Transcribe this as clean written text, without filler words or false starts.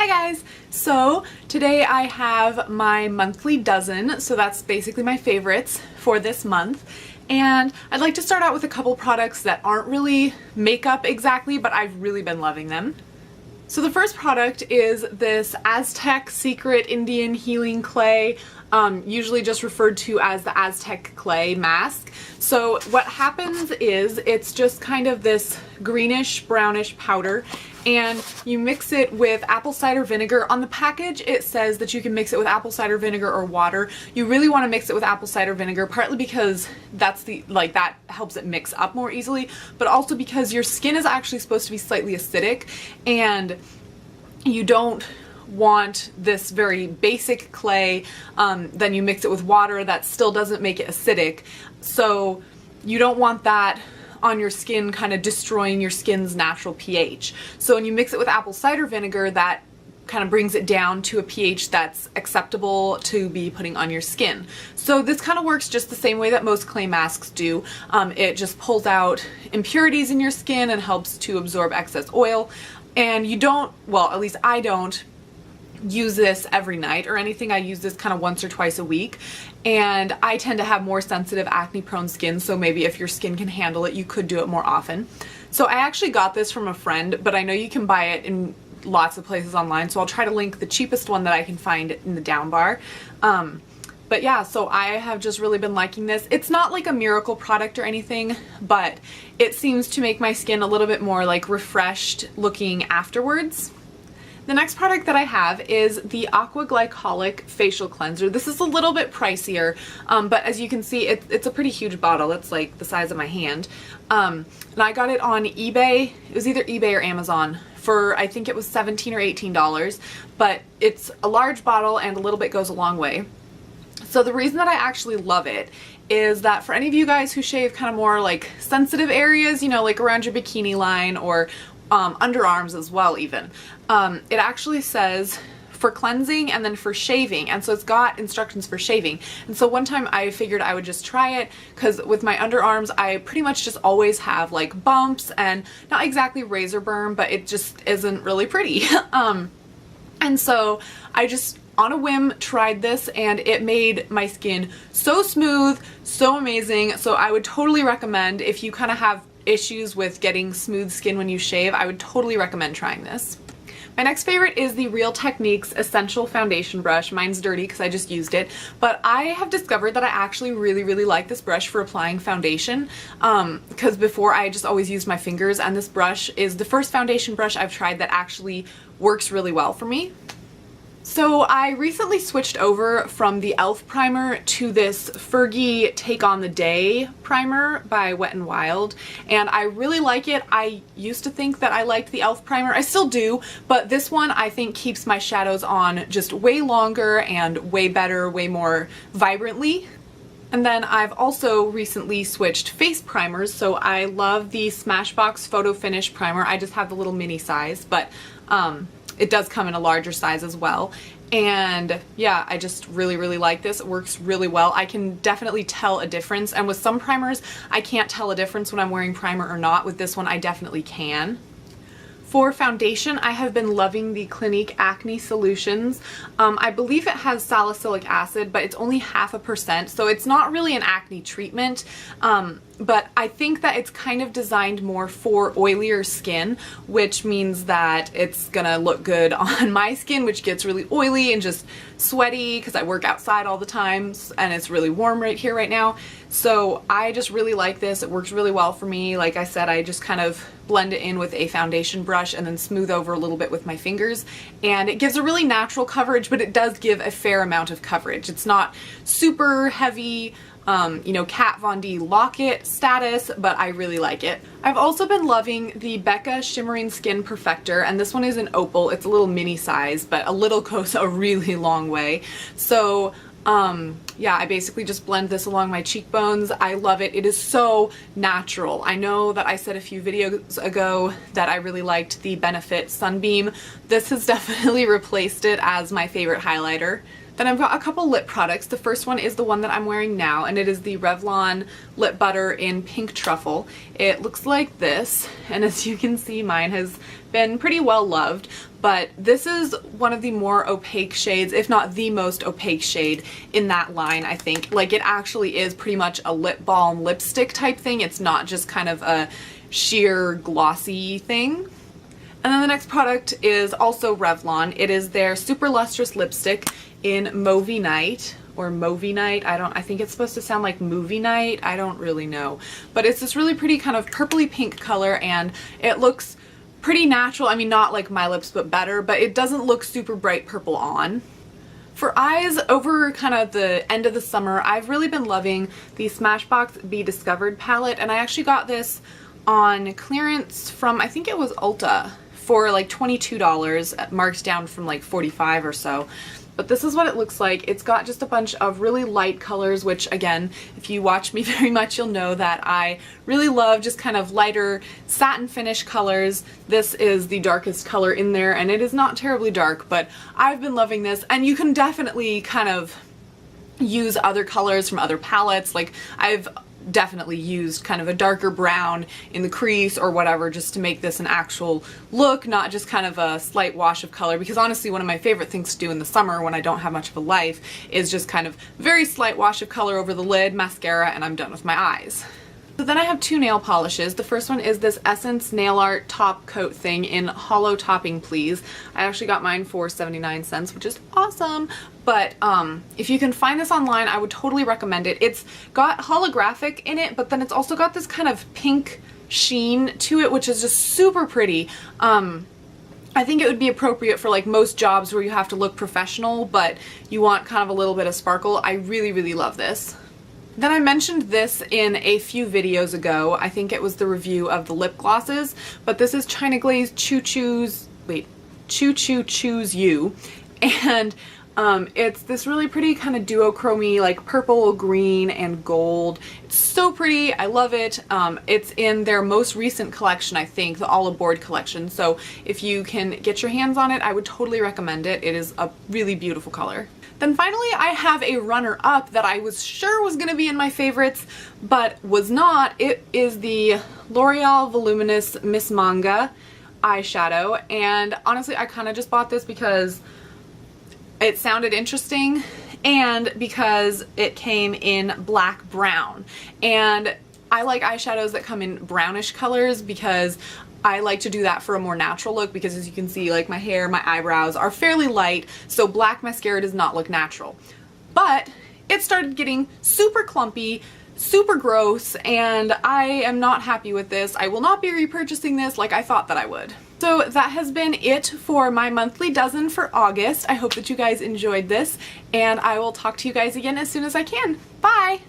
Hi guys! So today I have my monthly dozen, so that's basically my favorites for this month. And I'd like to start out with a couple products that aren't really makeup exactly, but I've really been loving them. So the first product is this Aztec Secret Indian Healing Clay, usually just referred to as the Aztec Clay mask. So what happens is it's just kind of this greenish brownish powder, and you mix it with apple cider vinegar. On the package it says that you can mix it with apple cider vinegar or water. You really want to mix it with apple cider vinegar, partly because that's that helps it mix up more easily, but also because your skin is actually supposed to be slightly acidic, and you don't want this very basic clay, then you mix it with water that still doesn't make it acidic. So you don't want that on your skin kind of destroying your skin's natural pH. So when you mix it with apple cider vinegar, that kind of brings it down to a pH that's acceptable to be putting on your skin. So this kind of works just the same way that most clay masks do. It just pulls out impurities in your skin and helps to absorb excess oil. And you don't, well, at least I don't use this every night or anything. I use this kind of once or twice a week, and I tend to have more sensitive acne prone skin, so maybe if your skin can handle it, you could do it more often. So I actually got this from a friend, but I know you can buy it in lots of places online, so I'll try to link the cheapest one that I can find in the down bar. But yeah, so I have just really been liking this. It's not like a miracle product or anything, but it seems to make my skin a little bit more like refreshed looking afterwards. The next product that I have is the Aqua Glycolic Facial Cleanser. This is a little bit pricier, but as you can see, it's a pretty huge bottle. It's like the size of my hand. And I got it on eBay. It was either eBay or Amazon for, I think it was $17 or $18, but it's a large bottle and a little bit goes a long way. So the reason that I actually love it is that for any of you guys who shave kind of more like sensitive areas, you know, like around your bikini line or underarms as well even, it actually says for cleansing and then for shaving, and so it's got instructions for shaving. And so one time I figured I would just try it, because with my underarms I pretty much just always have like bumps and not exactly razor burn, but it just isn't really pretty. And so I just on a whim tried this, and it made my skin so smooth, so amazing. So I would totally recommend, if you kind of have issues with getting smooth skin when you shave, I would totally recommend trying this. My next favorite is the Real Techniques Essential Foundation Brush. Mine's dirty because I just used it, but I have discovered that I actually really like this brush for applying foundation, because before I just always used my fingers, and this brush is the first foundation brush I've tried that actually works really well for me. So I recently switched over from the e.l.f. primer to this Fergie Take on the Day primer by Wet n Wild, and I really like it. I used to think that I liked the e.l.f. primer. I still do, but this one I think keeps my shadows on just way longer and way better, way more vibrantly. And then I've also recently switched face primers, so I love the Smashbox Photo Finish primer. I just have the little mini size, but it does come in a larger size as well. And yeah, I just really like this. It works really well. I can definitely tell a difference, and with some primers I can't tell a difference when I'm wearing primer or not. With this one I definitely can. For foundation, I have been loving the Clinique Acne Solutions. I believe it has salicylic acid, but it's only 0.5%, so it's not really an acne treatment. But I think that it's kind of designed more for oilier skin, which means that it's gonna look good on my skin, which gets really oily and just sweaty because I work outside all the time and it's really warm right here right now. So I just really like this. It works really well for me. Like I said, I just kind of blend it in with a foundation brush and then smooth over a little bit with my fingers, and it gives a really natural coverage, but it does give a fair amount of coverage. It's not super heavy, you know, Kat Von D Lock-It status, but I really like it. I've also been loving the Becca Shimmering Skin Perfector, and this one is an opal. It's a little mini size, but a little goes a really long way. So yeah, I basically just blend this along my cheekbones. I love it. It is so natural. I know that I said a few videos ago that I really liked the Benefit Sunbeam. This has definitely replaced it as my favorite highlighter. Then I've got a couple lip products. The first one is the one that I'm wearing now, and it is the Revlon Lip Butter in Pink Truffle. It looks like this, and as you can see, mine has been pretty well loved, but this is one of the more opaque shades, if not the most opaque shade in that line, I think. Like, it actually is pretty much a lip balm lipstick type thing. It's not just kind of a sheer glossy thing. And then the next product is also Revlon. It is their Super Lustrous Lipstick in Mauvey Night, or Mauvey Night. I think it's supposed to sound like movie night. I don't really know. But it's this really pretty kind of purpley pink color, and it looks pretty natural. I mean, not like my lips, but better, but it doesn't look super bright purple on. For eyes, over kind of the end of the summer, I've really been loving the Smashbox Be Discovered palette, and I actually got this on clearance from, I think it was Ulta, for like $22, marked down from like $45 or so. But this is what it looks like. It's got just a bunch of really light colors, which again, if you watch me very much, you'll know that I really love just kind of lighter satin finish colors. This is the darkest color in there, and it is not terribly dark, but I've been loving this. And you can definitely kind of use other colors from other palettes. Like, I've definitely used kind of a darker brown in the crease or whatever just to make this an actual look, not just kind of a slight wash of color, because honestly one of my favorite things to do in the summer when I don't have much of a life is just kind of very slight wash of color over the lid, mascara, and I'm done with my eyes. So then I have two nail polishes. The first one is this Essence Nail Art top coat thing in Hollow Topping Please. I actually got mine for 79 cents, which is awesome. But if you can find this online, I would totally recommend it. It's got holographic in it, but then it's also got this kind of pink sheen to it, which is just super pretty. I think it would be appropriate for like most jobs where you have to look professional, but you want kind of a little bit of sparkle. I really, really love this. Then I mentioned this in a few videos ago. I think it was the review of the lip glosses, but this is China Glaze Choo Choo Choose You, and it's this really pretty kind of duochrome-y, like purple, green, and gold. It's so pretty. I love it. It's in their most recent collection, I think, the All Aboard collection. So if you can get your hands on it, I would totally recommend it. It is a really beautiful color. Then finally, I have a runner-up that I was sure was going to be in my favorites, but was not. It is the L'Oreal Voluminous Miss Manga eyeshadow, and honestly, I kind of just bought this because it sounded interesting and because it came in black brown. And I like eyeshadows that come in brownish colors because I like to do that for a more natural look, because as you can see, like my hair, my eyebrows are fairly light, so black mascara does not look natural. But it started getting super clumpy, super gross, and I am not happy with this. I will not be repurchasing this like I thought that I would. So that has been it for my monthly dozen for August. I hope that you guys enjoyed this, and I will talk to you guys again as soon as I can. Bye!